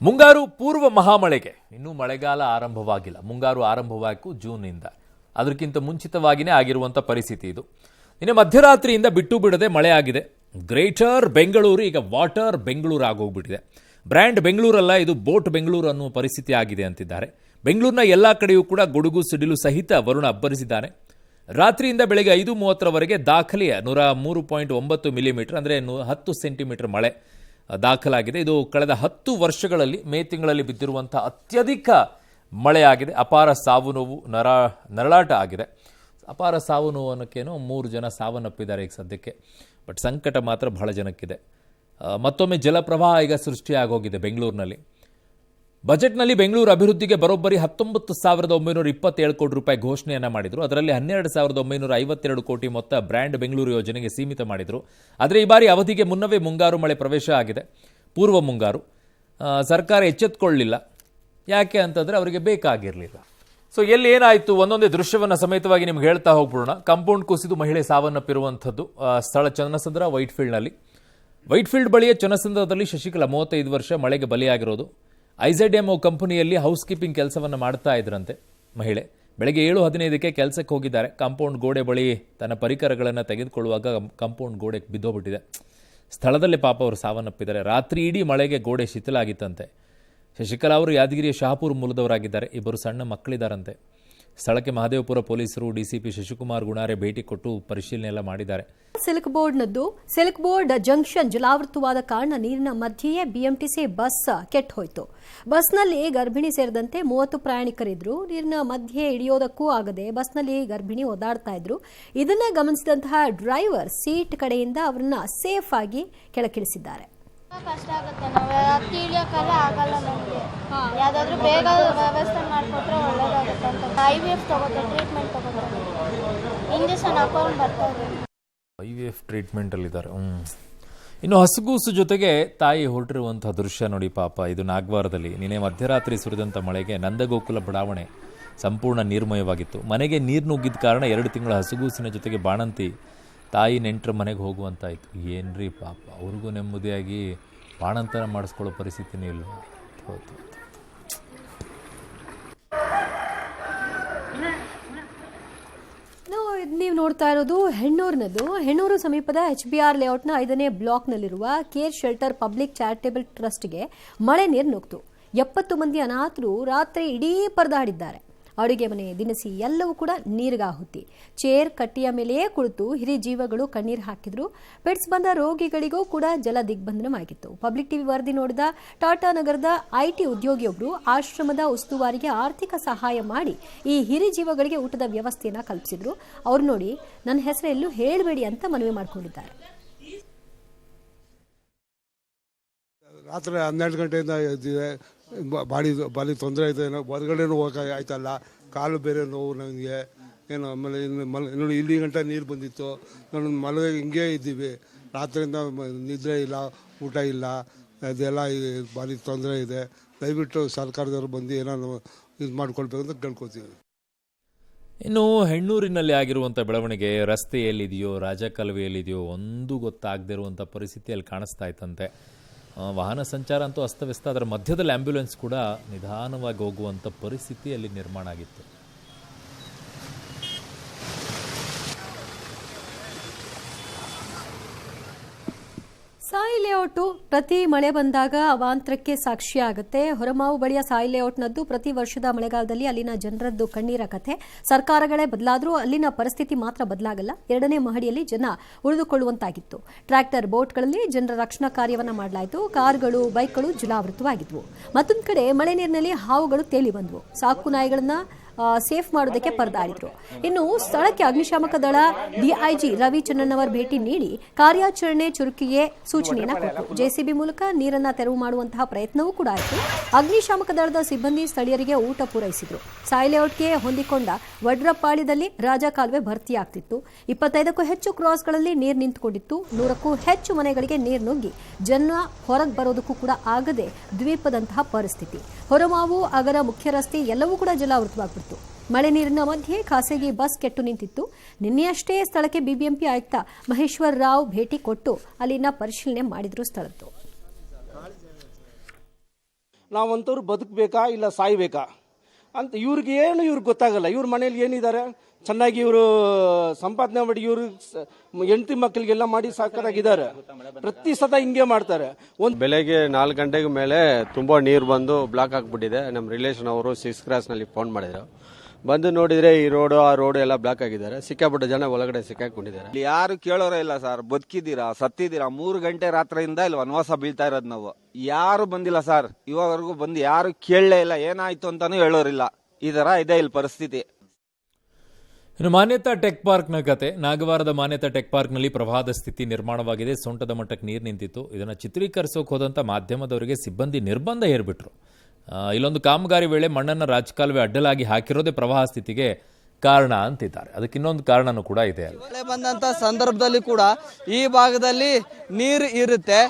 ಮುಂಗಾರು ಪೂರ್ವ ಮಹಾಮಳೆಗೆ ಇನ್ನೂ ಮಳೆಗಾಲ ಆರಂಭವಾಗಿಲ್ಲ. ಮುಂಗಾರು ಆರಂಭವಾಯಿತು ಜೂನ್ನಿಂದ. ಅದಕ್ಕಿಂತ ಮುಂಚಿತವಾಗಿಯೇ ಆಗಿರುವಂಥ ಪರಿಸ್ಥಿತಿ ಇದು. ಇನ್ನು ಮಧ್ಯರಾತ್ರಿಯಿಂದ ಬಿಟ್ಟು ಬಿಡದೆ ಮಳೆ ಆಗಿದೆ. ಗ್ರೇಟರ್ ಬೆಂಗಳೂರು ಈಗ ವಾಟರ್ ಬೆಂಗಳೂರು ಆಗೋಗ್ಬಿಟ್ಟಿದೆ. ಬ್ರ್ಯಾಂಡ್ ಬೆಂಗಳೂರಲ್ಲ, ಇದು ಬೋಟ್ ಬೆಂಗಳೂರು ಅನ್ನುವ ಪರಿಸ್ಥಿತಿ ಆಗಿದೆ ಅಂತಿದ್ದಾರೆ. ಬೆಂಗಳೂರಿನ ಎಲ್ಲ ಕಡೆಯೂ ಕೂಡ ಗುಡುಗು ಸಿಡಿಲು ಸಹಿತ ವರುಣ ಅಬ್ಬರಿಸಿದ್ದಾನೆ. ರಾತ್ರಿಯಿಂದ ಬೆಳಗ್ಗೆ 5:30ರವರೆಗೆ ದಾಖಲೆಯ 103.9 ಮಿಲಿಮೀಟರ್ ಅಂದರೆ 10 ಸೆಂಟಿಮೀಟರ್ ಮಳೆ ದಾಖಲಾಗಿದೆ. ಇದು ಕಳೆದ 10 ವರ್ಷಗಳಲ್ಲಿ ಮೇ ತಿಂಗಳಲ್ಲಿ ಬಿದ್ದಿರುವಂಥ ಅತ್ಯಧಿಕ ಮಳೆಯಾಗಿದೆ. ಅಪಾರ ಸಾವು ನೋವು ನರಳಾಟ ಆಗಿದೆ. ಅಪಾರ ಸಾವು ನೋವು ಅನ್ನೋಕ್ಕೇನೋ 3 ಜನ ಸಾವನ್ನಪ್ಪಿದ್ದಾರೆ ಈಗ ಸದ್ಯಕ್ಕೆ. ಬಟ್ ಸಂಕಟ ಮಾತ್ರ ಬಹಳ ಜನಕ್ಕಿದೆ. ಮತ್ತೊಮ್ಮೆ ಜಲಪ್ರವಾಹ ಈಗ ಸೃಷ್ಟಿಯಾಗೋಗಿದೆ ಬೆಂಗಳೂರಿನಲ್ಲಿ. ಬಜೆಟ್ನಲ್ಲಿ ಬೆಂಗಳೂರು ಅಭಿವೃದ್ಧಿಗೆ ಬರೋಬ್ಬರಿ 19,927 ಕೋಟಿ ರೂಪಾಯಿ ಘೋಷಣೆಯನ್ನು ಮಾಡಿದರು. ಅದರಲ್ಲಿ 12,952 ಕೋಟಿ ಮೊತ್ತ ಬ್ರ್ಯಾಂಡ್ ಬೆಂಗಳೂರು ಯೋಜನೆಗೆ ಸೀಮಿತ ಮಾಡಿದರು. ಆದರೆ ಈ ಬಾರಿ ಅವಧಿಗೆ ಮುನ್ನವೇ ಮುಂಗಾರು ಮಳೆ ಪ್ರವೇಶ ಆಗಿದೆ. ಪೂರ್ವ ಮುಂಗಾರು ಸರ್ಕಾರ ಎಚ್ಚೆತ್ತುಕೊಳ್ಳಲಿಲ್ಲ. ಯಾಕೆ ಅಂತಂದರೆ ಅವರಿಗೆ ಬೇಕಾಗಿರಲಿಲ್ಲ. ಸೊ ಎಲ್ಲಿ ಏನಾಯಿತು ಒಂದೊಂದೇ ದೃಶ್ಯವನ್ನು ಸಮೇತವಾಗಿ ನಿಮ್ಗೆ ಹೇಳ್ತಾ ಹೋಗ್ಬಿಡೋಣ. ಕಾಂಪೌಂಡ್ ಕುಸಿದು ಮಹಿಳೆ ಸಾವನ್ನಪ್ಪಿರುವಂಥದ್ದು ಸ್ಥಳ ಚನ್ನಸಂದ್ರ ವೈಟ್ಫೀಲ್ಡ್ ಬಳಿಯ ಚನ್ನಸಂದ್ರದಲ್ಲಿ ಶಶಿಕಲಾ 35 ವರ್ಷ ಮಳೆಗೆ ಬಲಿಯಾಗಿರೋದು. IZMO ಕಂಪನಿಯಲ್ಲಿ ಹೌಸ್ ಕೀಪಿಂಗ್ ಕೆಲಸವನ್ನು ಮಾಡ್ತಾ ಇದ್ರಂತೆ ಮಹಿಳೆ. ಬೆಳಗ್ಗೆ 7:15ಕ್ಕೆ ಕೆಲಸಕ್ಕೆ ಹೋಗಿದ್ದಾರೆ. ಕಾಂಪೌಂಡ್ ಗೋಡೆ ಬಳಿ ತನ್ನ ಪರಿಕರಗಳನ್ನು ತೆಗೆದುಕೊಳ್ಳುವಾಗ ಕಾಂಪೌಂಡ್ ಗೋಡೆ ಬಿದ್ದೋಗ್ಬಿಟ್ಟಿದೆ. ಸ್ಥಳದಲ್ಲೇ ಪಾಪ ಅವರು ಸಾವನ್ನಪ್ಪಿದ್ದಾರೆ. ರಾತ್ರಿ ಇಡೀ ಮಳೆಗೆ ಗೋಡೆ ಶಿಥಿಲಾಗಿತ್ತಂತೆ. ಶಶಿಕಲಾ ಅವರು ಯಾದಗಿರಿಯ ಶಹಾಪುರ ಮೂಲದವರಾಗಿದ್ದಾರೆ. 2 ಸಣ್ಣ ಮಕ್ಕಳಿದ್ದಾರಂತೆ. ಸ್ಥಳಕ್ಕೆ ಮಹದೇವಪುರ ಪೊಲೀಸರು ಡಿಸಿಪಿ ಶಶಿಕುಮಾರ್ ಗುಣಾರೆ ಭೇಟಿ ಕೊಟ್ಟು ಪರಿಶೀಲನೆ ಎಲ್ಲ ಮಾಡಿದ್ದಾರೆ. ಸಿಲ್ಕ್ ಬೋರ್ಡ್ ಜಂಕ್ಷನ್ ಜಲಾವೃತವಾದ ಕಾರಣ ನೀರಿನ ಮಧ್ಯೆಯೇ ಬಿಎಂಟಿಸಿ ಬಸ್ ಕೆಟ್ಟು ಹೋಯಿತು. ಬಸ್ನಲ್ಲಿ ಗರ್ಭಿಣಿ ಸೇರಿದಂತೆ 30 ಪ್ರಯಾಣಿಕರಿದ್ರು. ನೀರಿನ ಮಧ್ಯೆ ಇಳಿಯೋದಕ್ಕೂ ಆಗದೆ ಬಸ್ನಲ್ಲಿ ಗರ್ಭಿಣಿ ಓದಾಡ್ತಾ ಇದ್ರು. ಇದನ್ನ ಗಮನಿಸಿದಂತಹ ಡ್ರೈವರ್ ಸೀಟ್ ಕಡೆಯಿಂದ ಅವರನ್ನ ಸೇಫ್ ಆಗಿ ಕೆಳಗಿಳಿಸಿದ್ದಾರೆ. ಕಷ್ಟ ಆಗುತ್ತೆ, ನಾವು ಹತ್ತಿ ಇಳಿಯೋಕ್ಕೆಲ್ಲ ಆಗಲ್ಲ. ನಮಗೆ ಯಾವುದಾದ್ರೂ ಬೇಗ ವ್ಯವಸ್ಥೆ ಮಾಡಿಕೊಟ್ರೆ ಒಳ್ಳೇದಾಗುತ್ತೆ ಅಂತ IVF ತಗೋತಾರೆ, ಟ್ರೀಟ್ಮೆಂಟ್ ತಗೋತಾರೆ, ಇಂಜೆಕ್ಷನ್ ಹಾಕೊಂಡು ಬರ್ತಾರೆ. IVF ಟ್ರೀಟ್ಮೆಂಟಲ್ಲಿದ್ದಾರೆ. ಇನ್ನು ಹಸುಗೂಸು ಜೊತೆಗೆ ತಾಯಿ ಹೊರಟಿರುವಂತಹ ದೃಶ್ಯ ನೋಡಿ ಪಾಪ. ಇದು ನಾಗವಾರದಲ್ಲಿ ನಿನ್ನೆ ಮಧ್ಯರಾತ್ರಿ ಸುರಿದಂಥ ಮಳೆಗೆ ನಂದಗೋಕುಲ ಬಡಾವಣೆ ಸಂಪೂರ್ಣ ನೀರ್ಮಯವಾಗಿತ್ತು. ಮನೆಗೆ ನೀರು ನುಗ್ಗಿದ ಕಾರಣ 2 ತಿಂಗಳ ಹಸುಗೂಸಿನ ಜೊತೆಗೆ ಬಾಣಂತಿ ತಾಯಿ ನೆಂಟರ ಮನೆಗೆ ಹೋಗುವಂತಾಯಿತು. ಏನ್ರಿ ಪಾಪ, ಅವ್ರಿಗೂ ನೆಮ್ಮದಿಯಾಗಿ ಬಾಣಂತರ ಮಾಡಿಸ್ಕೊಳ್ಳೋ ಪರಿಸ್ಥಿತಿನೇ ಇಲ್ಲ. ನೀವು ನೋಡ್ತಾ ಇರೋದು ಹೆಣ್ಣೂರು ಸಮೀಪದ HBR ಲೇಔಟ್ನ 5ನೇ ಬ್ಲಾಕ್ನಲ್ಲಿರುವ ಕೇರ್ ಶೆಲ್ಟರ್ ಪಬ್ಲಿಕ್ ಚಾರಿಟೇಬಲ್ ಟ್ರಸ್ಟ್ಗೆ ಮಳೆ ನೀರು ನುಗ್ತು. 70 ಮಂದಿ ಅನಾಥರು ರಾತ್ರಿ ಇಡೀ ಪರದಾಡಿದ್ದಾರೆ. ಅಡುಗೆ ಮನೆ, ದಿನಸಿ ಎಲ್ಲವೂ ಕೂಡ ನೀರಿಗಾಹುತಿ. ಚೇರ್ ಕಟ್ಟಿಯ ಮೇಲೆಯೇ ಕುಳಿತು ಹಿರಿ ಜೀವಗಳು ಕಣ್ಣೀರು ಹಾಕಿದ್ರು. ಪೆಟ್ಸ್ ಬಂದ ರೋಗಿಗಳಿಗೂ ಕೂಡ ಜಲ ದಿಗ್ಬಂಧನವಾಗಿತ್ತು. ಪಬ್ಲಿಕ್ ಟಿವಿ ವರದಿ ನೋಡಿದ ಟಾಟಾ ನಗರದ IT ಉದ್ಯೋಗಿಯೊಬ್ಬರು ಆಶ್ರಮದ ಉಸ್ತುವಾರಿಗೆ ಆರ್ಥಿಕ ಸಹಾಯ ಮಾಡಿ ಈ ಹಿರಿ ಜೀವಗಳಿಗೆ ಊಟದ ವ್ಯವಸ್ಥೆಯನ್ನು ಕಲ್ಪಿಸಿದ್ರು. ಅವ್ರು ನೋಡಿ, ನನ್ನ ಹೆಸರೆಲ್ಲೂ ಹೇಳಬೇಡಿ ಅಂತ ಮನವಿ ಮಾಡಿಕೊಂಡಿದ್ದಾರೆ. ರಾತ್ರಿ 12 ಗಂಟೆಯಿಂದ ಎದ್ದಿದೆ. ಬಾಡಿ ತೊಂದರೆ ಇದೆ. ಹೊರಗಡೆನೂ ಹೋಗೋಕೆ ಆಯ್ತಲ್ಲ. ಕಾಲು ಬೇರೆ ನೋವು ನನಗೆ ಏನು. ಆಮೇಲೆ ನೋಡಿ, ಇಲ್ಲಿ ಗಂಟ ನೀರು ಬಂದಿತ್ತು. ನಾನು ಮಲಗಿ ಹಿಂಗೇ ಇದ್ದೀವಿ. ರಾತ್ರಿಯಿಂದ ನಿದ್ರೆ ಇಲ್ಲ, ಊಟ ಇಲ್ಲ, ಅದೆಲ್ಲ ಭಾರಿ ತೊಂದರೆ ಇದೆ. ದಯವಿಟ್ಟು ಸರ್ಕಾರದವರು ಬಂದು ಏನಾದ್ರು ಇದು ಮಾಡ್ಕೊಳ್ಬೇಕು ಅಂತ ಕೇಳ್ಕೊತೀವಿ. ಇನ್ನು ಹೆಣ್ಣೂರಿನಲ್ಲಿ ಆಗಿರುವಂಥ ಬೆಳವಣಿಗೆ ರಸ್ತೆ ಎಲ್ಲಿದೆಯೋ, ರಾಜಕಾಲುವೆಯಲ್ಲಿದೆಯೋ ಒಂದು ಗೊತ್ತಾಗದೇ ಇರುವಂಥ ಪರಿಸ್ಥಿತಿಯಲ್ಲಿ ಕಾಣಿಸ್ತಾ ಇತ್ತಂತೆ. ವಾಹನ ಸಂಚಾರ ಅಂತೂ ಅಸ್ತವ್ಯಸ್ತ. ಅದರ ಮಧ್ಯದಲ್ಲಿ ಆಂಬ್ಯುಲೆನ್ಸ್ ಕೂಡ ನಿಧಾನವಾಗಿ ಹೋಗುವಂಥ ಪರಿಸ್ಥಿತಿಯಲ್ಲಿ ನಿರ್ಮಾಣ ಆಗಿತ್ತು. ಸಾಯಿ ಲೇಔಟು ಪ್ರತಿ ಮಳೆ ಬಂದಾಗ ಅವಾಂತರಕ್ಕೆ ಸಾಕ್ಷಿಯಾಗುತ್ತೆ. ಹೊರಮಾವು ಬಳಿಯ ಸಾಯಿ ಲೇಔಟ್ನದ್ದು ಪ್ರತಿ ವರ್ಷದ ಮಳೆಗಾಲದಲ್ಲಿ ಅಲ್ಲಿನ ಜನರದ್ದು ಕಣ್ಣೀರ ಕಥೆ. ಸರ್ಕಾರಗಳೇ ಬದಲಾದರೂ ಅಲ್ಲಿನ ಪರಿಸ್ಥಿತಿ ಮಾತ್ರ ಬದಲಾಗಲ್ಲ. 2ನೇ ಮಹಡಿಯಲ್ಲಿ ಜನ ಉಳಿದುಕೊಳ್ಳುವಂತಾಗಿತ್ತು. ಟ್ರ್ಯಾಕ್ಟರ್, ಬೋಟ್ಗಳಲ್ಲಿ ಜನರ ರಕ್ಷಣಾ ಕಾರ್ಯವನ್ನು ಮಾಡಲಾಯಿತು. ಕಾರ್ಗಳು, ಬೈಕ್ಗಳು ಜಲಾವೃತವಾಗಿದ್ವು. ಮತ್ತೊಂದು ಕಡೆ ಮಳೆ ನೀರಿನಲ್ಲಿ ಹಾವುಗಳು ತೇಲಿ ಬಂದವು. ಸಾಕು ನಾಯಿಗಳನ್ನ ಸೇಫ್ ಮಾಡೋದಕ್ಕೆ ಪರದಾಡಿದ್ರು. ಇನ್ನು ಸ್ಥಳಕ್ಕೆ ಅಗ್ನಿಶಾಮಕ ದಳ DIG ರವಿ ಚನ್ನಣ್ಣವರ್ ಭೇಟಿ ನೀಡಿ ಕಾರ್ಯಾಚರಣೆ ಚುರುಕಿಗೆ ಸೂಚನೆಯನ್ನ ಕೊಟ್ಟರು. JCB ಮೂಲಕ ನೀರನ್ನ ತೆರವು ಮಾಡುವಂತಹ ಪ್ರಯತ್ನವೂ ಕೂಡ ಆಯಿತು. ಅಗ್ನಿಶಾಮಕ ದಳದ ಸಿಬ್ಬಂದಿ ಸ್ಥಳೀಯರಿಗೆ ಊಟ ಪೂರೈಸಿದ್ರು. ಸಾಯಿ ಲೇಔಟ್ಗೆ ಹೊಂದಿಕೊಂಡ ವಡ್ರಪಾಳ್ಯದಲ್ಲಿ ರಾಜಕಾಲುವೆ ಭರ್ತಿಯಾಗ್ತಿತ್ತು. 25ಕ್ಕೂ ಹೆಚ್ಚು ಕ್ರಾಸ್ಗಳಲ್ಲಿ ನೀರು ನಿಂತುಕೊಂಡಿತ್ತು. 100ಕ್ಕೂ ಹೆಚ್ಚು ಮನೆಗಳಿಗೆ ನೀರು ನುಗ್ಗಿ ಜನ ಹೊರಗೆ ಬರೋದಕ್ಕೂ ಕೂಡ ಆಗದೆ ದ್ವೀಪದಂತಹ ಪರಿಸ್ಥಿತಿ. ಹೊರಮಾವು, ಅಗರ ಮುಖ್ಯ ರಸ್ತೆ ಎಲ್ಲವೂ ಕೂಡ ಜಲಾವೃತವಾಗ್ಬಿಡ್ತು. ಮಳೆ ನೀರಿನ ಮಧ್ಯೆ ಖಾಸಗಿ ಬಸ್ ಕೆಟ್ಟು ನಿಂತಿತ್ತು. ನಿನ್ನೆಯಷ್ಟೇ ಸ್ಥಳಕ್ಕೆ BBMP ಆಯುಕ್ತ ಮಹೇಶ್ವರ್ ರಾವ್ ಭೇಟಿ ಕೊಟ್ಟು ಅಲ್ಲಿನ ಪರಿಶೀಲನೆ ಮಾಡಿದ್ರು. ಸ್ಥಳದ್ದು ನಾವಂಥವ್ರು ಬದುಕಬೇಕಾ ಇಲ್ಲ ಸಾಯ್ಬೇಕಾ ಅಂತ ಇವ್ರಿಗೆ ಗೊತ್ತಾಗಲ್ಲ. ಇವ್ರ ಮನೇಲಿ ಏನಿದ್ದಾರೆ, ಚೆನ್ನಾಗಿ ಇವರು ಸಂಪಾದನೆ ಮಾಡಿ ಇವರು ಹೆಂಡತಿ ಮಕ್ಕಳಿಗೆಲ್ಲ ಮಾಡಿ ಸಾಕಾಗಿದ್ದಾರೆ. ಪ್ರತಿ ಸತ ಹಿಂಗೆ ಮಾಡ್ತಾರೆ. ಬೆಳಗ್ಗೆ 4 ಗಂಟೆಗೆ ಮೇಲೆ ತುಂಬಾ ನೀರು ಬಂದು ಬ್ಲಾಕ್ ಆಗಿಬಿಟ್ಟಿದೆ. ನಮ್ಮ ರಿಲೇಷನ್ ಅವರು 6 ಕ್ರಾಸ್ನಲ್ಲಿ ಫೋನ್ ಮಾಡಿದ್ರು. ಬಂದು ನೋಡಿದ್ರೆ ಈ ರೋಡು ಆ ರೋಡು ಎಲ್ಲ ಬ್ಲಾಕ್ ಆಗಿದ್ದಾರೆ. ಸಿಕ್ಕಾಪಟ್ಟೆ ಜನ ಒಳಗಡೆ ಸಿಕ್ಕಾಕೊಂಡಿದ್ದಾರೆ. ಇಲ್ಲಿ ಯಾರು ಕೇಳೋರೇ ಇಲ್ಲ ಸರ್. ಬದುಕಿದ್ದೀರಾ ಸತ್ತಿದ್ದೀರಾ? 3 ಗಂಟೆ ರಾತ್ರಿಯಿಂದ ಇಲ್ಲಿ ವನವಾಸ ಬೀಳ್ತಾ ಇರೋದು ನಾವು. ಯಾರು ಬಂದಿಲ್ಲ ಸರ್, ಇವಾಗವರೆಗೂ ಬಂದು ಯಾರು ಕೇಳಲೇ ಇಲ್ಲ. ಏನಾಯ್ತು ಅಂತಾನು ಹೇಳೋರಿಲ್ಲ. ಈ ತರ ಇದೆ ಇಲ್ಲಿ ಪರಿಸ್ಥಿತಿ. ಇನ್ನು ಮಾನ್ಯತಾ ಟೆಕ್ ಪಾರ್ಕ್ನ ಕತೆ. ನಾಗವಾರದ ಮಾನ್ಯತಾ ಟೆಕ್ ಪಾರ್ಕ್ನಲ್ಲಿ ಪ್ರವಾಹದ ಸ್ಥಿತಿ ನಿರ್ಮಾಣವಾಗಿದೆ. ಸೊಂಟದ ಮಟ್ಟಕ್ಕೆ ನೀರು ನಿಂತಿತ್ತು. ಇದನ್ನು ಚಿತ್ರೀಕರಿಸೋಕೆ ಹೋದಂಥ ಮಾಧ್ಯಮದವರಿಗೆ ಸಿಬ್ಬಂದಿ ನಿರ್ಬಂಧ ಹೇರ್ಬಿಟ್ರು. ಇಲ್ಲೊಂದು ಕಾಮಗಾರಿ ವೇಳೆ ಮಣ್ಣನ್ನು ರಾಜಕಾಲುವೆ ಅಡ್ಡಲಾಗಿ ಹಾಕಿರೋದೇ ಪ್ರವಾಹ ಸ್ಥಿತಿಗೆ ಕಾರಣ ಅಂತಿದ್ದಾರೆ. ಅದಕ್ಕೆ ಇನ್ನೊಂದು ಕಾರಣನೂ ಕೂಡ ಇದೆ. ಮಳೆ ಬಂದಂತ ಸಂದರ್ಭದಲ್ಲಿ ಕೂಡ ಈ ಭಾಗದಲ್ಲಿ ನೀರು ಇರುತ್ತೆ.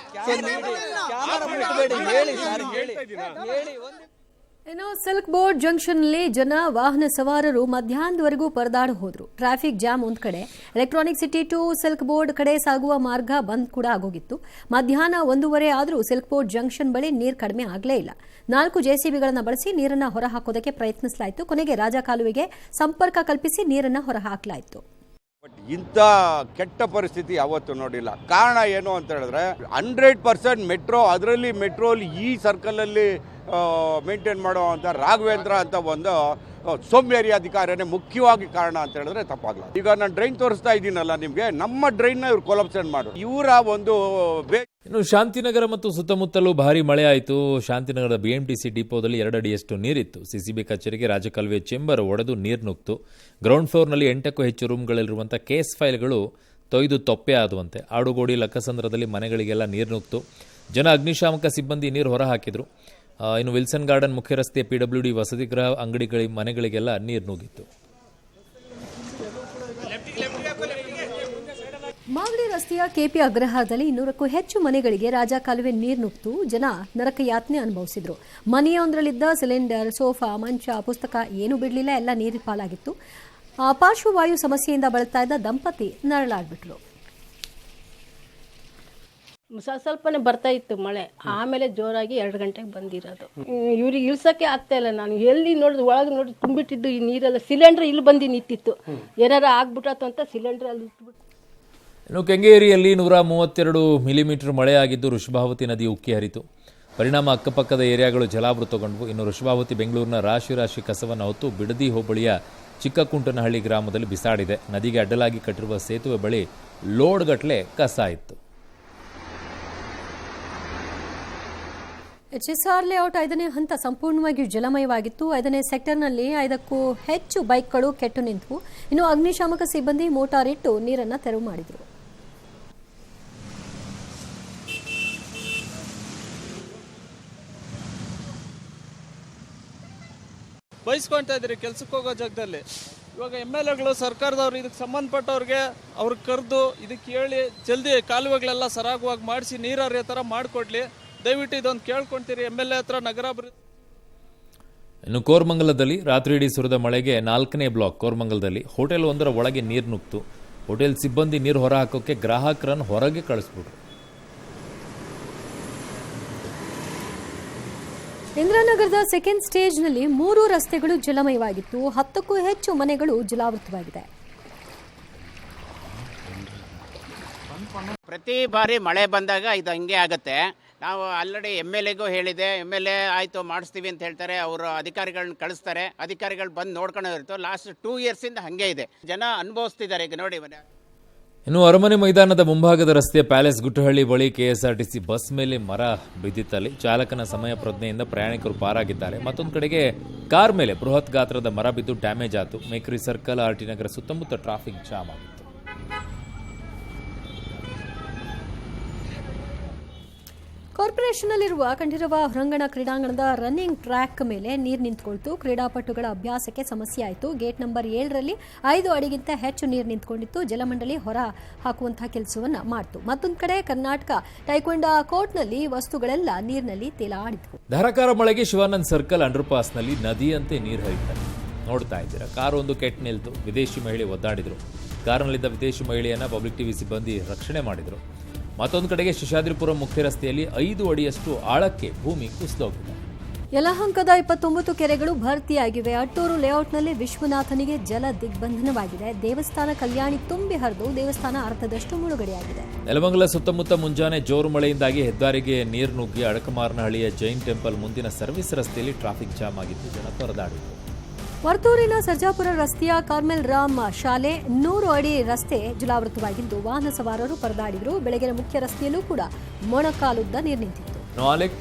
ಇನ್ನು ಸಿಲ್ಕ್ ಬೋರ್ಡ್ ಜಂಕ್ಷನ್ನಲ್ಲಿ ಜನ ವಾಹನ ಸವಾರರು ಮಧ್ಯಾಹ್ನದವರೆಗೂ ಪರದಾಡ ಹೋದ್ರು. ಟ್ರಾಫಿಕ್ ಜಾಮ್ ಒಂದ್ ಕಡೆ, Electronic City to Silk Board ಕಡೆ ಸಾಗುವ ಮಾರ್ಗ ಬಂದ್ ಕೂಡ ಆಗೋಗಿತ್ತು. ಮಧ್ಯಾಹ್ನ 1:30 ಆದರೂ ಸಿಲ್ಕ್ ಬೋರ್ಡ್ ಜಂಕ್ಷನ್ ಬಳಿ ನೀರು ಕಡಿಮೆ ಆಗಲೇ ಇಲ್ಲ. 4 ಜೆಸಿಬಿಗಳನ್ನು ಬಳಸಿ ನೀರನ್ನು ಹೊರಹಾಕೋದಕ್ಕೆ ಪ್ರಯತ್ನಿಸಲಾಯಿತು. ಕೊನೆಗೆ ರಾಜಕಾಲುವೆಗೆ ಸಂಪರ್ಕ ಕಲ್ಪಿಸಿ ನೀರನ್ನು ಹೊರಹಾಕಲಾಯಿತು. ಬಟ್ ಇಂಥ ಕೆಟ್ಟ ಪರಿಸ್ಥಿತಿ ಯಾವತ್ತೂ ನೋಡಿಲ್ಲ. ಕಾರಣ ಏನು ಅಂತ ಹೇಳಿದ್ರೆ 100% ಮೆಟ್ರೋ, ಅದರಲ್ಲಿ ಮೆಟ್ರೋಲಿ ಈ ಸರ್ಕಲಲ್ಲಿ ಮೇಂಟೈನ್ ಮಾಡುವಂಥ ರಾಘವೇಂದ್ರ ಅಂತ ಒಂದು ಸೋಂಬೇರಿ ಅಧಿಕಾರಿನೇ ಮುಖ್ಯವಾಗಿ ಕಾರಣ ಅಂತ ಹೇಳಿದ್ರೆ ತಪ್ಪಾಗಲ್ಲ. ಈಗ ನಾನು ಡ್ರೈನ್ ತೋರಿಸ್ತಾ ಇದ್ದೀನಲ್ಲ ನಿಮಗೆ, ನಮ್ಮ ಡ್ರೈನ್ನ ಇವ್ರು ಕೊಲಾಪ್ಸನ್ ಮಾಡು. ಇವರ ಒಂದು ಇನ್ನು ಶಾಂತಿನಗರ ಮತ್ತು ಸುತ್ತಮುತ್ತಲೂ ಭಾರಿ ಮಳೆ ಆಯಿತು. ಶಾಂತಿನಗರದ BMTC ಡಿಪೋದಲ್ಲಿ 2 ಅಡಿಯಷ್ಟು ನೀರಿತ್ತು. ಸಿಸಿಬಿ ಕಚೇರಿಗೆ ರಾಜಕಾಲುವೆ ಚೇಂಬರ್ ಒಡೆದು ನೀರು ನುಗ್ತು. ಗ್ರೌಂಡ್ ಫ್ಲೋರ್ನಲ್ಲಿ 8ಕ್ಕೂ ಹೆಚ್ಚು ರೂಮ್ಗಳಲ್ಲಿರುವಂಥ ಕೇಸ್ ಫೈಲ್ಗಳು ತೊಯ್ದು ತೊಪ್ಪೆ ಆದುವಂತೆ. ಆಡುಗೋಡಿ ಲಕ್ಕಸಂದ್ರದಲ್ಲಿ ಮನೆಗಳಿಗೆಲ್ಲ ನೀರು ನುಗ್ತು. ಜನ ಅಗ್ನಿಶಾಮಕ ಸಿಬ್ಬಂದಿ ನೀರು ಹೊರ ಹಾಕಿದ್ರು. ಇನ್ನು ವಿಲ್ಸನ್ ಗಾರ್ಡನ್ ಮುಖ್ಯ ರಸ್ತೆಯ PWD ವಸತಿ ಗೃಹ ಅಂಗಡಿಗಳ ಮನೆಗಳಿಗೆಲ್ಲ ನೀರು ನುಗ್ಗಿತ್ತು. ಮಾಗಡಿ ರಸ್ತೆಯ KP ಅಗ್ರಹಾರದಲ್ಲಿ 200ಕ್ಕೂ ಹೆಚ್ಚು ಮನೆಗಳಿಗೆ ರಾಜಕಾಲುವೆ ನೀರು ನುಗ್ತು. ಜನ ನರಕ ಯಾತನೆ ಅನುಭವಿಸಿದ್ರು. ಮನೆಯೊಂದರಲ್ಲಿದ್ದ ಸಿಲಿಂಡರ್, ಸೋಫಾ, ಮಂಚ, ಪುಸ್ತಕ ಏನೂ ಬಿಡಲಿಲ್ಲ. ಎಲ್ಲ ನೀರಿನ ಪಾಲಾಗಿತ್ತು. ಪಾರ್ಶ್ವವಾಯು ಸಮಸ್ಯೆಯಿಂದ ಬಳಲ್ತಾ ಇದ್ದ ದಂಪತಿ ನರಳಾಡ್ಬಿಟ್ರು. ಸ್ವಲ್ಪನೇ ಬರ್ತಾ ಇತ್ತು ಮಳೆ, ಆಮೇಲೆ ಜೋರಾಗಿ 2 ಗಂಟೆಗೆ ಬಂದಿರೋದು. ಇವ್ರಿಗೆ ಇಳ್ಸಕ್ಕೆ ಆಗ್ತಾ ಇಲ್ಲ. ನಾನು ಎಲ್ಲಿ ನೋಡಿದ್ರು ಒಳಗೆ ನೋಡಿ ತುಂಬಿಟ್ಟಿದ್ದು ಈ ನೀರೆಲ್ಲ. ಸಿಲಿಂಡರ್ ಇಲ್ಲಿ ಬಂದು ನಿಂತಿತ್ತು. ಏನಾರ ಆಗ್ಬಿಟ್ಟತ್ತು ಅಂತ ಸಿಲಿಂಡರ್ ಅಲ್ಲಿ ಇಟ್ಬಿಟ್ಟು. ಇನ್ನು ಕೆಂಗೇರಿಯಲ್ಲಿ 132 ಮಿಲಿಮೀಟರ್ ಮಳೆಯಾಗಿದ್ದು ವೃಷಭಾವತಿ ನದಿ ಉಕ್ಕಿ ಹರಿತು. ಪರಿಣಾಮ ಅಕ್ಕಪಕ್ಕದ ಏರಿಯಾಗಳು ಜಲಾವೃತಗೊಂಡವು. ಇನ್ನು ವೃಷಭಾವತಿ ಬೆಂಗಳೂರಿನ ರಾಶಿ ಕಸವನ್ನು ಹೊತ್ತು ಬಿಡದಿ ಹೋಬಳಿಯ ಚಿಕ್ಕಕುಂಟನಹಳ್ಳಿ ಗ್ರಾಮದಲ್ಲಿ ಬಿಸಾಡಿದೆ. ನದಿಗೆ ಅಡ್ಡಲಾಗಿ ಕಟ್ಟಿರುವ ಸೇತುವೆ ಬಳಿ ಲೋಡ್ಗಟ್ಟಲೆ ಕಸ ಇತ್ತು. HSR ಲೇಔಟ್ 5ನೇ ಹಂತ ಸಂಪೂರ್ಣವಾಗಿ ಜಲಮಯವಾಗಿತ್ತು. 5ನೇ ಸೆಕ್ಟರ್ನಲ್ಲಿ 5ಕ್ಕೂ ಹೆಚ್ಚು ಬೈಕ್ಗಳು ಕೆಟ್ಟು ನಿಂತವು. ಇನ್ನು ಅಗ್ನಿಶಾಮಕ ಸಿಬ್ಬಂದಿ ಮೋಟಾರ್ ಇಟ್ಟು ನೀರನ್ನು ತೆರವು ಮಾಡಿದರು. ಬಯಸ್ಕೊಳ್ತಾ ಇದ್ರಿ ಕೆಲ್ಸಕ್ಕೆ ಹೋಗೋ ಜಾಗದಲ್ಲಿ. ಇವಾಗ MLAಗಳು ಸರ್ಕಾರದವ್ರು ಇದಕ್ಕೆ ಸಂಬಂಧಪಟ್ಟವ್ರಿಗೆ ಅವ್ರಿಗೆ ಕರೆದು ಇದಕ್ಕೆ ಹೇಳಿ ಜಲ್ದಿ ಕಾಲುವೆಗಳೆಲ್ಲ ಸರಾಗವಾಗಿ ಮಾಡಿಸಿ ನೀರು ಹರಿಯೋ ಥರ ಮಾಡಿಕೊಡ್ಲಿ. ದಯವಿಟ್ಟು ಇದೊಂದು ಕೇಳ್ಕೊಂತೀರಿ MLA ಹತ್ರ, ನಗರಾಭಿವೃದ್ಧಿ. ಇನ್ನು ಕೋರಮಂಗಲದಲ್ಲಿ ರಾತ್ರಿ ಇಡೀ ಸುರಿದ ಮಳೆಗೆ 4ನೇ ಬ್ಲಾಕ್ ಕೋರಮಂಗಲದಲ್ಲಿ ಹೋಟೆಲ್ ಒಂದರ ಒಳಗೆ ನೀರು ನುಗ್ತು. ಹೋಟೆಲ್ ಸಿಬ್ಬಂದಿ ನೀರು ಹೊರ ಹಾಕೋಕೆ ಗ್ರಾಹಕರನ್ನು ಹೊರಗೆ ಕಳಿಸ್ಬಿಟ್ರು. ಇಂದಿರಾನಗರದ ಸೆಕೆಂಡ್ ಸ್ಟೇಜ್ನಲ್ಲಿ 3 ರಸ್ತೆಗಳು ಜಲಮಯವಾಗಿತ್ತು. 10ಕ್ಕೂ ಹೆಚ್ಚು ಮನೆಗಳು ಜಲಾವೃತವಾಗಿದೆ. ಪ್ರತಿ ಬಾರಿ ಮಳೆ ಬಂದಾಗ ಇದು ಹಂಗೆ ಆಗುತ್ತೆ. ನಾವು ಆಲ್ರೆಡಿ MLAಗೂ ಹೇಳಿದೆ. MLA ಆಯಿತು ಮಾಡಿಸ್ತೀವಿ ಅಂತ ಹೇಳ್ತಾರೆ. ಅವರು ಅಧಿಕಾರಿಗಳನ್ನ ಕಳಿಸ್ತಾರೆ. ಅಧಿಕಾರಿಗಳು ಬಂದು ನೋಡ್ಕೊಂಡು ಇರ್ತಾರೆ. ಲಾಸ್ಟ್ 2 ಇಯರ್ಸಿಂದ ಹಾಗೆ ಇದೆ. ಜನ ಅನುಭವಿಸ್ತಿದ್ದಾರೆ. ಈಗ ನೋಡಿ. ಇನ್ನು ಅರಮನೆ ಮೈದಾನದ ಮುಂಭಾಗದ ರಸ್ತೆಯ ಪ್ಯಾಲೇಸ್ ಗುಟ್ಟಹಳ್ಳಿ ಬಳಿ KSRTC ಬಸ್ ಮೇಲೆ ಮರ ಬಿದ್ದಿತ್ತಲ್ಲಿ ಚಾಲಕನ ಸಮಯ ಪ್ರಜ್ಞೆಯಿಂದ ಪ್ರಯಾಣಿಕರು ಪಾರಾಗಿದ್ದಾರೆ. ಮತ್ತೊಂದು ಕಡೆಗೆ ಕಾರ್ ಮೇಲೆ ಬೃಹತ್ ಗಾತ್ರದ ಮರ ಬಿದ್ದು ಡ್ಯಾಮೇಜ್ ಆಯಿತು. ಮೇಕ್ರಿ ಸರ್ಕಲ್, RT ನಗರ ಸುತ್ತಮುತ್ತ ಟ್ರಾಫಿಕ್ ಜಾಮ್ ಆಗಿತ್ತು. ಕಾರ್ಪೊರೇಷನ್ನಲ್ಲಿರುವ ಕಂಠೀರವ ಹೊರಾಂಗಣ ಕ್ರೀಡಾಂಗಣದ ರನ್ನಿಂಗ್ ಟ್ರ್ಯಾಕ್ ಮೇಲೆ ನೀರು ನಿಂತುಕೊಳ್ತು. ಕ್ರೀಡಾಪಟುಗಳ ಅಭ್ಯಾಸಕ್ಕೆ ಸಮಸ್ಯೆ ಆಯಿತು. ಗೇಟ್ ನಂಬರ್ 7ರಲ್ಲಿ 5 ಅಡಿಗಿಂತ ಹೆಚ್ಚು ನೀರು ನಿಂತುಕೊಂಡಿತ್ತು. ಜಲಮಂಡಳಿ ಹೊರ ಹಾಕುವಂತಹ ಕೆಲಸವನ್ನು ಮಾಡಿತು. ಮತ್ತೊಂದು ಕಡೆ ಕರ್ನಾಟಕ ಟೈಕ್ವಾಂಡೋ ಕೋರ್ಟ್ನಲ್ಲಿ ವಸ್ತುಗಳೆಲ್ಲ ನೀರಿನಲ್ಲಿ ತೇಲಾಡಿದ್ವು. ಧಾರಾಕಾರ ಮಳೆಗೆ ಶಿವಾನಂದ್ ಸರ್ಕಲ್ ಅಂಡರ್ ಪಾಸ್ನಲ್ಲಿ ನದಿಯಂತೆ ನೀರು ಹರಿತಾರೆ. ನೋಡ್ತಾ ಇದ್ದೀರಾ, ಕಾರು ಒಂದು ಕೆಟ್ಟು ನಿಲ್ತು. ವಿದೇಶಿ ಮಹಿಳೆ ಒದ್ದಾಡಿದ್ರು. ಕಾರಿನಲ್ಲಿದ್ದ ವಿದೇಶಿ ಮಹಿಳೆಯನ್ನು ಪಬ್ಲಿಕ್ ಟಿವಿ ಸಿಬ್ಬಂದಿ ರಕ್ಷಣೆ ಮಾಡಿದರು. ಮತ್ತೊಂದು ಕಡೆಗೆ ಶೇಷಾದ್ರಿಪುರ ಮುಖ್ಯ ರಸ್ತೆಯಲ್ಲಿ 5 ಅಡಿಯಷ್ಟು ಆಳಕ್ಕೆ ಭೂಮಿ ಕುಸಿದೋಗಿದೆ. ಯಲಹಂಕದ 29 ಕೆರೆಗಳು ಭರ್ತಿಯಾಗಿವೆ. ಅಟ್ಟೂರು ಲೇಔಟ್ನಲ್ಲಿ ವಿಶ್ವನಾಥನಿಗೆ ಜಲ ದಿಗ್ಬಂಧನವಾಗಿದೆ. ದೇವಸ್ಥಾನ ಕಲ್ಯಾಣಿ ತುಂಬಿ ಹರಿದು ದೇವಸ್ಥಾನ ಅರ್ಧದಷ್ಟು ಮುಳುಗಡೆಯಾಗಿದೆ. ನೆಲಮಂಗಲ ಸುತ್ತಮುತ್ತ ಮುಂಜಾನೆ ಜೋರು ಮಳೆಯಿಂದಾಗಿ ಹೆದ್ದಾರಿಗೆ ನೀರು ನುಗ್ಗಿ ಅಡಕಮಾರನಹಳ್ಳಿಯ ಜೈನ್ ಟೆಂಪಲ್ ಮುಂದಿನ ಸರ್ವಿಸ್ ರಸ್ತೆಯಲ್ಲಿ ಟ್ರಾಫಿಕ್ ಜಾಮ್ ಆಗಿದ್ದು ಜನ ಪರದಾಡಿದರು. ವರ್ತೂರಿನ ಸರ್ಜಾಪುರ ರಸ್ತೆಯ ಕಾರ್ಮೆಲ್ ರಾಮ್ ಶಾಲೆ 100 ಅಡಿ ರಸ್ತೆ ಜಲಾವೃತವಾಗಿದ್ದು ವಾಹನ ಸವಾರರು ಪರದಾಡಿದರು. ಬೆಳಗಿನ ಮುಖ್ಯ ರಸ್ತೆಯಲ್ಲೂ ಕೂಡ ಮೊಣಕಾಲುದ್ದ ನೀರು ನಿಂತಿತ್ತು.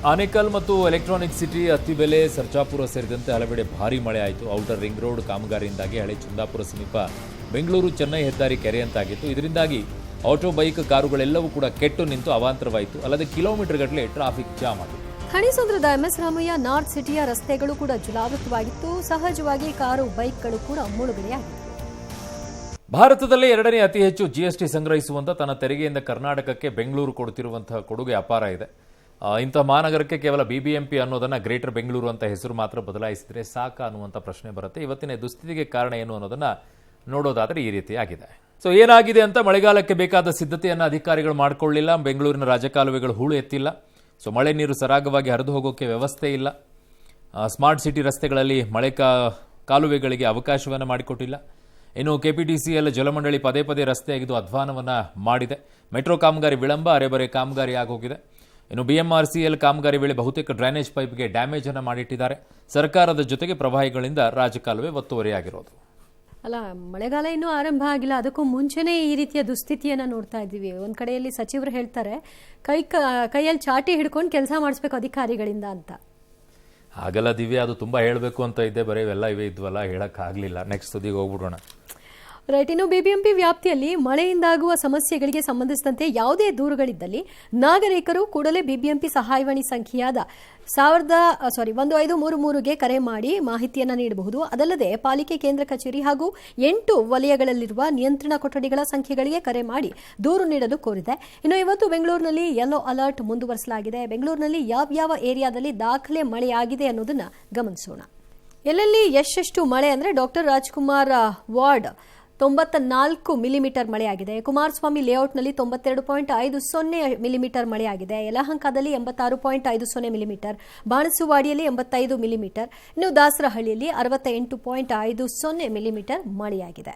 ಆನೇಕಲ್ ಮತ್ತು ಎಲೆಕ್ಟ್ರಾನಿಕ್ ಸಿಟಿ ಅತ್ತಿಬೆಲೆ ಸರ್ಜಾಪುರ ಸೇರಿದಂತೆ ಹಲವೆಡೆ ಭಾರೀ ಮಳೆ ಆಯಿತು. ಔಟರ್ ರಿಂಗ್ ರೋಡ್ ಕಾಮಗಾರಿಯಿಂದಾಗಿ ಹಳೆ ಚುಂದಾಪುರ ಸಮೀಪ ಬೆಂಗಳೂರು ಚೆನ್ನೈ ಹೆದ್ದಾರಿ ಕೆರೆಯಂತಾಗಿತ್ತು. ಇದರಿಂದಾಗಿ ಆಟೋ ಬೈಕ್ ಕಾರುಗಳೆಲ್ಲವೂ ಕೂಡ ಕೆಟ್ಟು ನಿಂತು ಅವಾಂತರವಾಯಿತು. ಅಲ್ಲದೆ ಕಿಲೋಮೀಟರ್ ಗಟ್ಟಲೆ ಟ್ರಾಫಿಕ್ ಜಾಮ್ ಆಗಿತ್ತು. ಹಣಿಸಂದ್ರದ ಎಂಎಸ್ ರಾಮಯ್ಯ ನಾರ್ತ್ ಸಿಟಿಯ ರಸ್ತೆಗಳು ಕೂಡ ಜಲಾವೃತವಾಗಿತ್ತು. ಸಹಜವಾಗಿ ಕಾರು ಬೈಕ್ಗಳು ಕೂಡ ಮುಳುಗಡೆಯಾಗಿತ್ತು. ಭಾರತದಲ್ಲೇ 2ನೇ ಅತಿ ಹೆಚ್ಚು ಜಿಎಸ್ಟಿ ಸಂಗ್ರಹಿಸುವಂತ ತನ್ನ ತೆರಿಗೆಯಿಂದ ಕರ್ನಾಟಕಕ್ಕೆ ಬೆಂಗಳೂರು ಕೊಡುತ್ತಿರುವಂತಹ ಕೊಡುಗೆ ಅಪಾರ ಇದೆ. ಇಂತಹ ಮಹಾನಗರಕ್ಕೆ ಕೇವಲ ಬಿಬಿಎಂಪಿ ಅನ್ನೋದನ್ನ ಗ್ರೇಟರ್ ಬೆಂಗಳೂರು ಅಂತ ಹೆಸರು ಮಾತ್ರ ಬದಲಾಯಿಸಿದ್ರೆ ಸಾಕ ಅನ್ನುವಂಥ ಪ್ರಶ್ನೆ ಬರುತ್ತೆ. ಇವತ್ತಿನ ದುಸ್ಥಿತಿಗೆ ಕಾರಣ ಏನು ಅನ್ನೋದನ್ನ ನೋಡೋದಾದ್ರೆ ಈ ರೀತಿಯಾಗಿದೆ. ಸೊ ಏನಾಗಿದೆ ಅಂತ ಮಳೆಗಾಲಕ್ಕೆ ಬೇಕಾದ ಸಿದ್ಧತೆಯನ್ನು ಅಧಿಕಾರಿಗಳು ಮಾಡಿಕೊಳ್ಳಿಲ್ಲ. ಬೆಂಗಳೂರಿನ ರಾಜಕಾಲುವೆಗಳು ಹೂಳು ಎತ್ತಿಲ್ಲ. ಸೊ ಮಳೆ ನೀರು ಸರಾಗವಾಗಿ ಹರಿದು ಹೋಗೋಕೆ ವ್ಯವಸ್ಥೆ ಇಲ್ಲ. ಸ್ಮಾರ್ಟ್ ಸಿಟಿ ರಸ್ತೆಗಳಲ್ಲಿ ಮಳೆ ಕಾಲುವೆಗಳಿಗೆ ಅವಕಾಶವನ್ನು ಮಾಡಿಕೊಟ್ಟಿಲ್ಲ. ಇನ್ನು ಕೆಪಿಟಿಸಿಎಲ್ ಜಲಮಂಡಳಿ ಪದೇ ಪದೇ ರಸ್ತೆ ಅಗೆದು ಅಧ್ವಾನವನ್ನು ಮಾಡಿದೆ. ಮೆಟ್ರೋ ಕಾಮಗಾರಿ ವಿಳಂಬ, ಅರೆಬರೆ ಕಾಮಗಾರಿ ಆಗೋಗಿದೆ. ಇನ್ನು ಬಿಎಂಆರ್ಸಿಎಲ್ ಕಾಮಗಾರಿ ವೇಳೆ ಬಹುತೇಕ ಡ್ರೈನೇಜ್ ಪೈಪ್ಗೆ ಡ್ಯಾಮೇಜ್ ಅನ್ನು ಮಾಡಿಟ್ಟಿದ್ದಾರೆ. ಸರ್ಕಾರದ ಜೊತೆಗೆ ಪ್ರವಾಹಿಗಳಿಂದ ರಾಜಕಾಲುವೆ ಒತ್ತುವರಿಯಾಗಿರೋದು. ಅಲ್ಲ, ಮಳೆಗಾಲ ಇನ್ನೂ ಆರಂಭ ಆಗಿಲ್ಲ, ಅದಕ್ಕೂ ಮುಂಚೆನೇ ಈ ರೀತಿಯ ದುಸ್ಥಿತಿಯನ್ನು ನೋಡ್ತಾ ಇದ್ದೀವಿ. ಒಂದು ಕಡೆಯಲ್ಲಿ ಸಚಿವರು ಹೇಳ್ತಾರೆ ಕೈಯಲ್ಲಿ ಚಾಟಿ ಹಿಡ್ಕೊಂಡು ಕೆಲಸ ಮಾಡಿಸ್ಬೇಕು ಅಧಿಕಾರಿಗಳಿಂದ ಅಂತ. ಹಾಗಲ್ಲ ದಿವ್ಯಾ, ಅದು ತುಂಬ ಹೇಳಬೇಕು ಅಂತ ಇದ್ದೆ, ಬರೀ ಇವೆಲ್ಲ ಇವೆ ಇದ್ವಲ್ಲ, ಹೇಳೋಕ್ಕಾಗಲಿಲ್ಲ. ನೆಕ್ಸ್ಟ್ ಸುದ್ದಿಗೆ ಹೋಗ್ಬಿಡೋಣ. ರೈಟ್. ಇನ್ನು ಬಿಬಿಎಂಪಿ ವ್ಯಾಪ್ತಿಯಲ್ಲಿ ಮಳೆಯಿಂದಾಗುವ ಸಮಸ್ಯೆಗಳಿಗೆ ಸಂಬಂಧಿಸಿದಂತೆ ಯಾವುದೇ ದೂರುಗಳಿದ್ದಲ್ಲಿ ನಾಗರಿಕರು ಕೂಡಲೇ ಬಿಬಿಎಂಪಿ ಸಹಾಯವಾಣಿ ಸಂಖ್ಯೆಯಾದ 1533ಗೆ ಕರೆ ಮಾಡಿ ಮಾಹಿತಿಯನ್ನು ನೀಡಬಹುದು. ಅದಲ್ಲದೆ ಪಾಲಿಕೆ ಕೇಂದ್ರ ಕಚೇರಿ ಹಾಗೂ 8 ವಲಯಗಳಲ್ಲಿರುವ ನಿಯಂತ್ರಣ ಕೊಠಡಿಗಳ ಸಂಖ್ಯೆಗಳಿಗೆ ಕರೆ ಮಾಡಿ ದೂರು ನೀಡಲು ಕೋರಿದೆ. ಇನ್ನು ಇವತ್ತು ಬೆಂಗಳೂರಿನಲ್ಲಿ ಯೆಲ್ಲೋ ಅಲರ್ಟ್ ಮುಂದುವರಿಸಲಾಗಿದೆ. ಬೆಂಗಳೂರಿನಲ್ಲಿ ಯಾವ್ಯಾವ ಏರಿಯಾದಲ್ಲಿ ದಾಖಲೆ ಮಳೆಯಾಗಿದೆ ಅನ್ನೋದನ್ನ ಗಮನಿಸೋಣ. ಎಲ್ಲೆಲ್ಲಿ ಎಷ್ಟೆಷ್ಟು ಮಳೆ ಅಂದರೆ ಡಾಕ್ಟರ್ ರಾಜ್ಕುಮಾರ್ ವಾರ್ಡ್ 94 ಮಿಲಿಮೀಟರ್ ಮಳೆಯಾಗಿದೆ. ಕುಮಾರಸ್ವಾಮಿ ಲೇಔಟ್ನಲ್ಲಿ 92.50 ಮಿಲಿಮೀಟರ್ ಮಳೆಯಾಗಿದೆ. ಯಲಹಂಕದಲ್ಲಿ 86.50 ಮಿಲಿಮೀಟರ್, ಬಾಣಸುವಾಡಿಯಲ್ಲಿ 85 ಮಿಲಿಮೀಟರ್, ಇನ್ನು ದಾಸರಹಳ್ಳಿಯಲ್ಲಿ 68.50 ಮಿಲಿಮೀಟರ್ ಮಳೆಯಾಗಿದೆ.